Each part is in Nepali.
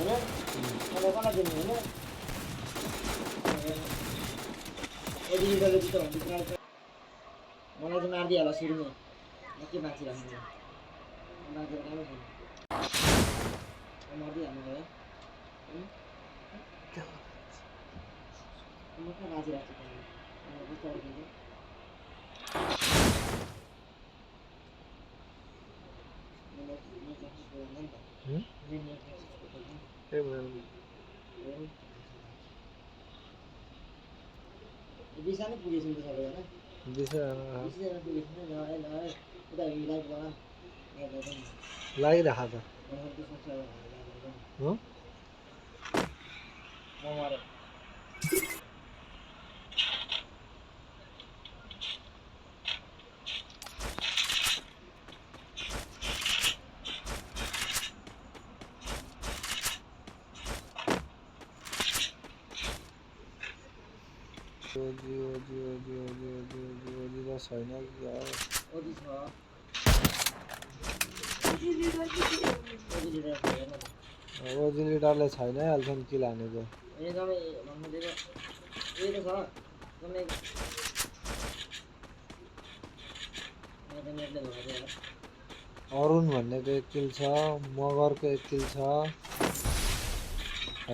हैन मलाई पनि दिनु हैन यदि इडले जित्यो भने चाहिँ मलाई चाहिँ मार्दियो होला सुरुमै म के बाँची राख्नु बाँचेर कामै छैन मार्दियो हाल्नु भयो म कहाँ बाँची राख्छु त म कस्तो राखिन्छ दिशा नै पुगेछौँ त सबैजना दिशा पुगेछौँ उता लाइट लगा लागिराख त हो ओजी त छैन यार ओजी छ ओजी लिडरले छैन हाल्छन् कि लाने त एकदमै भन्नु दिएको यही त छ एकदमै अरुण भन्नेको 1 किल छ मगरको 1 किल छ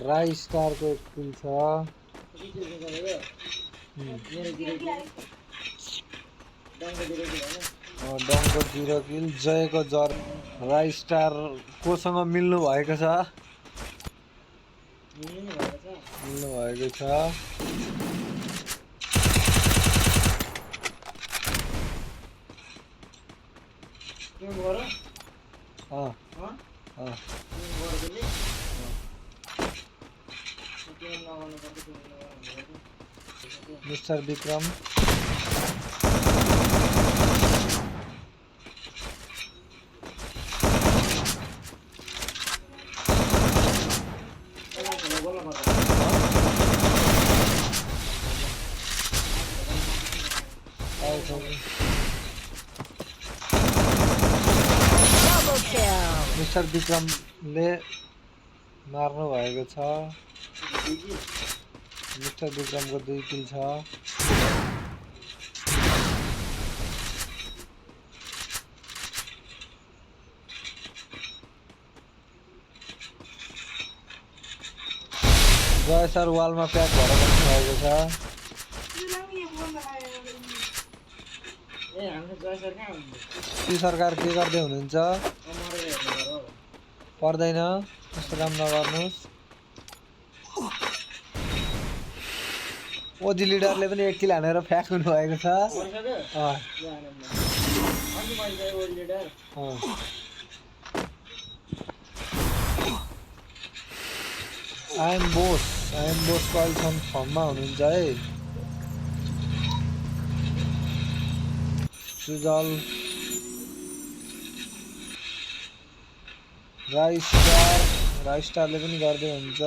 राई स्टारको 1 किल छ डङको 0 किल जयको जर राई स्टार कोसँग मिल्नु भएको छ मिस्टर विक्रम मिस्टर विक्रमले मार्नु भएको छ मिस्टर विक्रमको 2 किल छ जय सर वालमा प्याक भएर बस्नु भएको छ ए हाम्रो जय सर कहाँ हुनुहुन्छ ती सरकार के गर्दै हुनुहुन्छ पर्दैन त्यस्तो काम नगर्नुस् ओजी लिडरले पनि 1 किल हानेर फ्याक हुनु भएको छ आई एम बोस कहिलेसम्म फर्ममा हुनुहुन्छ है सुजल राई स्टारले पनि गर्दै हुन्छ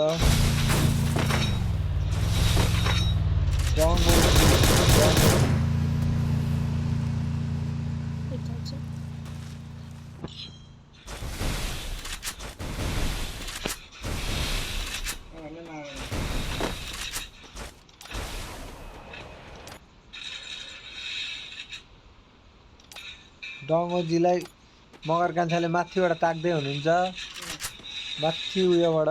डङ्गोजीलाई मगर कान्छाले माथिबाट ताक्दै हुनुहुन्छ माथि उयोबाट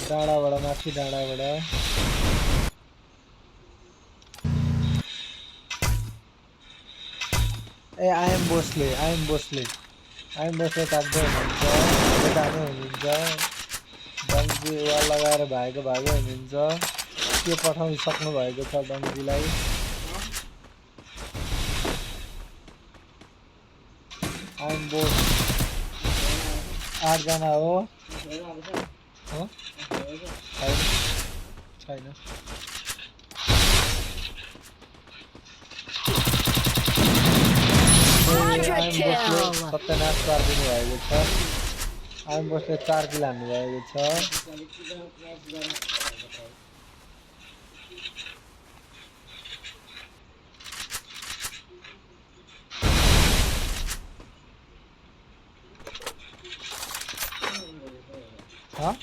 डाँडाबाट माथि डाँडाबाट ए आइएम बोसले ताक्दै हुनुहुन्छ यतामै हुनुहुन्छ डङ्गी वाल लगाएर भागेको हुनुहुन्छ के पठाउनु भएको छ डङ्गीलाई आइएम बोस 8 जना हो छैन सत्यनाश पारिदिनु भएको छ आइएम बोसले 4 किल हान्नु भएको छ हाँ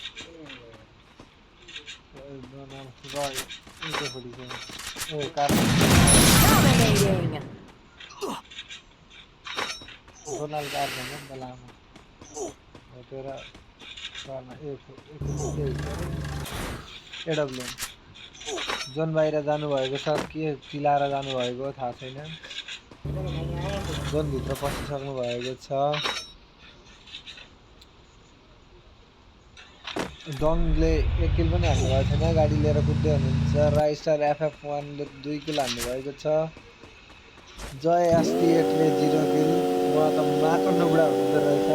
Dominating. Ronald Garden नि त लामो हो तेरा गर्न एडब्ल्युएम जोन बाहिर जानुभएको छ के चिलाएर जानुभएको थाहा छैन जोनभित्र पसिसक्नु भएको छ डङले 1 किल पनि हान्नु भएको छैन गाडी लिएर कुद्दै हुनुहुन्छ राइस्टार FF1 ले 2 किल हान्नु भएको छ जय ST8 ले 0 किल उहाँ त माको नुबडा हुँदो रहेछ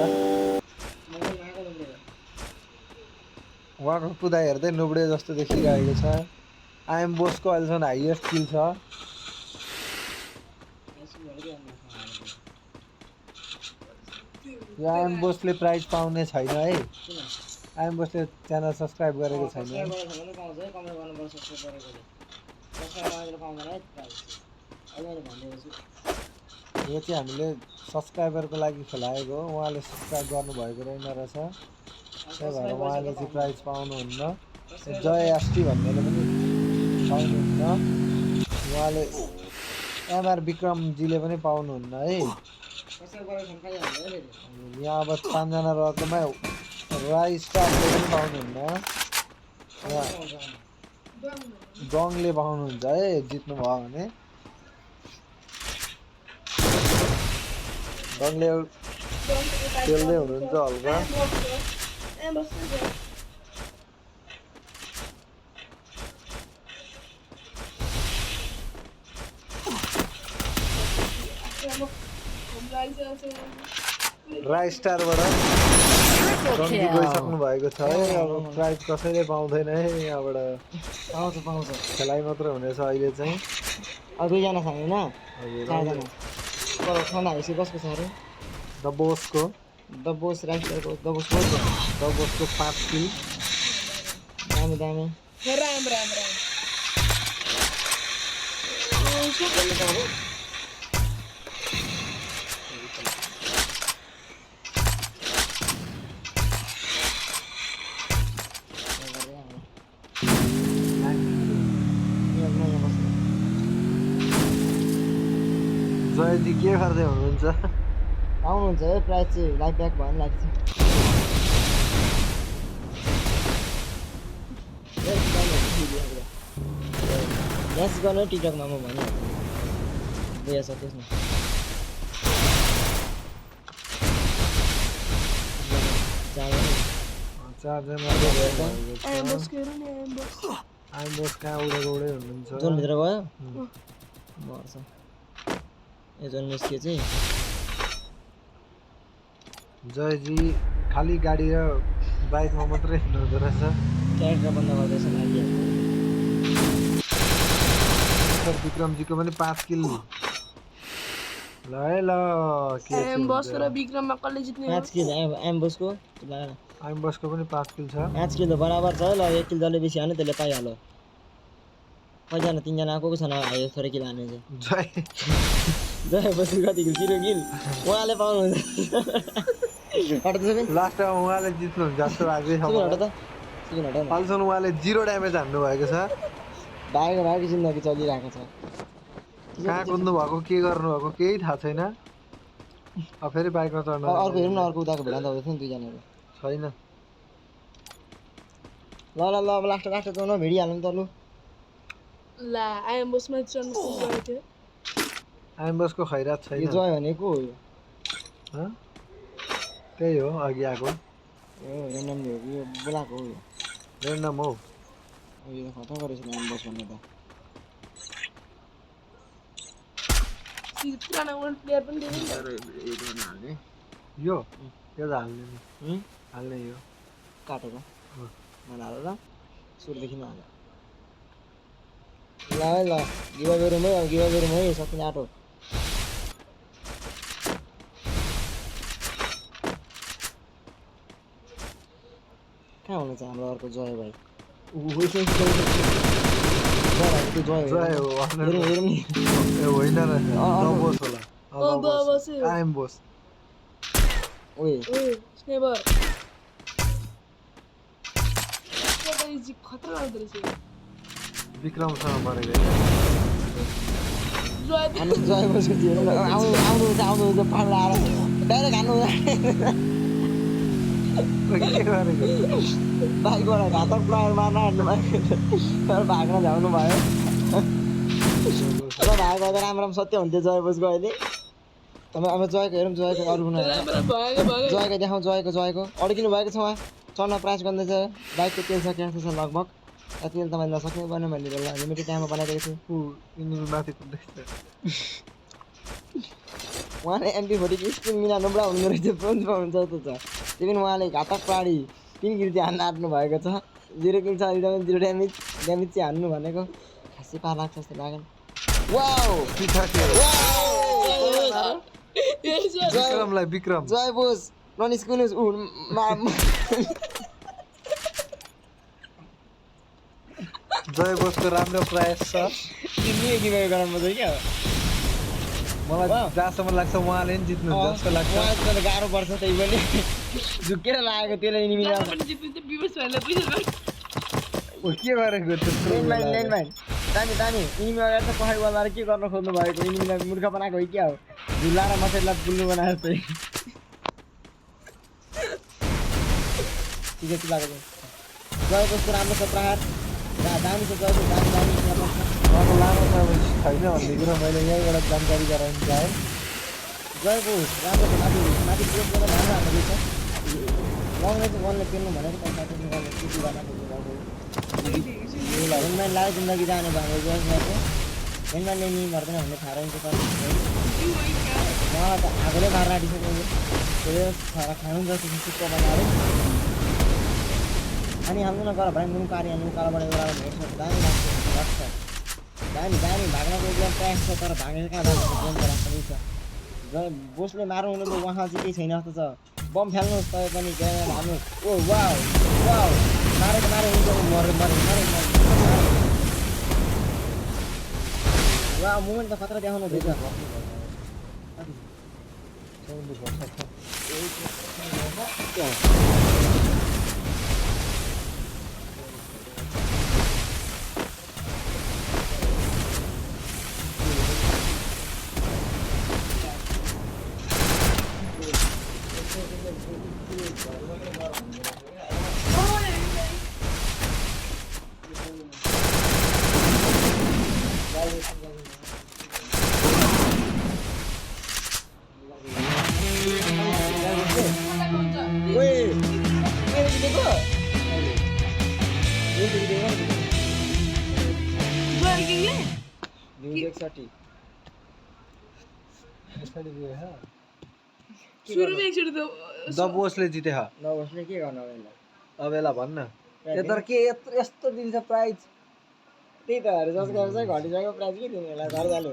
उहाँको कुदाइ हेर्दै नुबडे जस्तो देखिरहेको छ आइएम बोसको अहिलेसम्म हाइएस्ट किल छ यो आइएम बोसले प्राइज पाउने छैन है आइएम बोसले च्यानल सब्स्क्राइब गरेको छैन यो चाहिँ हामीले सब्स्क्राइबरको लागि खेलाएको हो उहाँले सब्स्क्राइब गर्नुभएको रहेन रहेछ त्यही भएर उहाँले चाहिँ प्राइज पाउनुहुन्न जय एसटी भन्नेले पनि पाउनुहुन्न उहाँले एमआर विक्रमजीले पनि पाउनुहुन्न है यहाँ अब 5 जना रहेकोमा राई स्टारले पनि पाउनुहुन्न डङले पाउनुहुन्छ है जित्नु भयो भने डङले खेल्दै हुनुहुन्छ हल्का राई स्टारबाट डङ्की गइसक्नु भएको छ है अब प्राइज कसैले पाउँदैन है यहाँबाट पाउँछ खेलाइ मात्र हुनेछ अहिले चाहिँ अब 2 जना छ हैन 4 जना तर खाना आइसक्यो कसको छ अरे द बोसको द बोस राइस्टरको द बोस 5 किल दामी दामी राम राम राम जयजी के गर्दै हुनुहुन्छ आउनुहुन्छ है प्राइज चाहिँ लाइफ ब्याक भयो नि लाग्छ डान्स गर्न टिकटकमा म भनिहाल्छु गयो सकेस् न आइएम बोस कहाँ उडेको उडै हुनुहुन्छ जोनभित्र गयो मर्छ ए जोन निस्कियो चाहिँ जयजी खाली गाडी र बाइकमा मात्रै हिँड्नुहुँदो रहेछ क्यारेक्टर बन्द गर्दैछ सर विक्रमजीको पनि 5 किल ल है ल के आइएम बोस र विक्रममा कसले जित्ने 5 किल एम बोसको आइएम बोसको पनि 5 किल छ 5 किल बराबर छ ल 1 किल जसले बेसी हाल्यो त्यसले पाइहाल्यो कतिजना 3 जना को छ न आयो थोरै किल हाल्ने चाहिँ जय बसु कति किल 0 किल उहाँले पाउनुहुन्छ लास्टमा उहाँले जित्नुहुन्छ जस्तो लाग्दै छ अहिलेसम्म उहाँले 0 ड्यामेज हान्नु भएको छ भागेको जिन्दगी चलिरहेको छ कहाँ कुद्नु भएको के गर्नु भएको केही थाहा छैन अब फेरि बाइकमा चढ्नु अर्को हेर्नु न अर्को उताको भेडा त हुँदैन 2 जनाहरु छैन ल अब लास्ट त न भिडिहाल्नु त लु ला आइएम बोसमा चढ्नु गएको थियो आइएम बोसको खैरात छैन यो जय भनेको हो यो त्यही हो अघि आएको रेन्डम हो यो बोलाको हो यो रेन्डम हो यो खतम गरेछ आइएम बोस भन्ने त पुरानो वर्ल्ड प्लेयर पनि दिनु नि यो त हाल्ने हाल्ने यो काटेको मलाई हाल ल सुरुदेखि नै हाल ल गिभअवे रुम है सकिने आँटो कहाँ हुनुहुन्छ हाम्रो अर्को जय भाइ जय हो होइन आइएम बोस ओए स्नेपर स्ट्र्याटेजी खतरा लाग्दो रहेछ विक्रमसँग मरेको जोय अनि जय बसको थियो आउनुहुन्छ पाल्ला आएर डाइरेक्ट हान्नु के गरेको बाइकबाट घातक प्रहार मार्न हान्नु भएको तर भाग्न झ्याउनु भयो र भागो त राम्रो सत्य हुन्थ्यो जय बसको अहिले अब जयको हेरौँ जयको अरू कुनै जयको देखाउँ जयको अड्किनु भएको छ उहाँ चढ्न प्रयास गर्दैछ बाइकको तेल सकिएको छ लगभग तेल त मैले नसक्नै पर्ने मैले लिमिटेड टाइममा बनाइदिएको छु इन्जिन माथि कुद्दैछ उहाँले MP40 स्पिन मिलाउनु पुरा हुँदो रहेछ ब्रोन्जमा हुन्छ जस्तो छ त्यो पनि उहाँले घातक प्राणी 3 किल चाहिँ हान्न आँट्नु भएको छ 0 किल छ अहिले 0 ड्यामेज चाहिँ हान्नु भनेको खासै पार लाग्छ जस्तो लागेन वाउ विक्रमलाई विक्रम जय बोस ननिस्कुनुहोस् जय बोसको राम्रो प्रयास छ गराउनु पर्छ क्या मलाई जहाँसम्म लाग्छ उहाँले नि जित्नुहुन्छ जस्तो लाग्छ उहाँलाई त गाह्रो पर्छ त्यही पनि झुकेर लागेको त्यसले इनिमिनी के गरेको ल्यान्डमाइन दामी इनिमी अगाडि त पहाड वालमा के गर्न खोज्नु भएको इनिमीलाई मूर्ख बनाएको हो क्या हो झुल्ला र मसैलाई बुल्नु बनाएर चाहिँ ठिकै चाहिँ लागेको जय बसको राम्रो छ प्रहार दामी छ जयको दामी उहाँको लामो त अब छैन भन्ने कुरो मैले यहीँबाट जानकारी गराउनु चाहेँ जय बोस राम्रो छ माथि प्रेस गरेर राम्रो हाम्रो छ लङले चाहिँ वनले पेल्नु भनेको त्यहाँ हेलमेट लाएर जिन्दगी जाने भएको जसको हेलमेटले नि मर्दैन भन्ने थाहा रहन्छ तर मलाई त आगोले मारेर आँटिसकेको त्यो खानु जस्तो सुक्क बनाएर अनि हाम्रो नगर भने मुनु कार्य मुकालबाट एउटा भेट्छ दामी लाग्छ दामी भाग्नको एकदम प्रयास छ तर भागेको कहाँ जान्छ गेम त राख्नै छ जय बोसले मार्नु हुनु त उहाँ चाहिँ केही छैन जस्तो छ बम फ्याल्नुहोस् तपाईँ पनि ग्रेनेड हाल्नु ओ वाउ मारेको हुन्छ मरे वा मुभमेन्ट त खतरा देखाउनु हुँदैछ द बोसले जिते के गर्नु अब यसलाई भन्न तर के यस्तो दिन्छ प्राइज त्यही त सब्सक्राइबर चाहिँ घटिसक्यो प्राइज के दिनु यसलाई घर जानु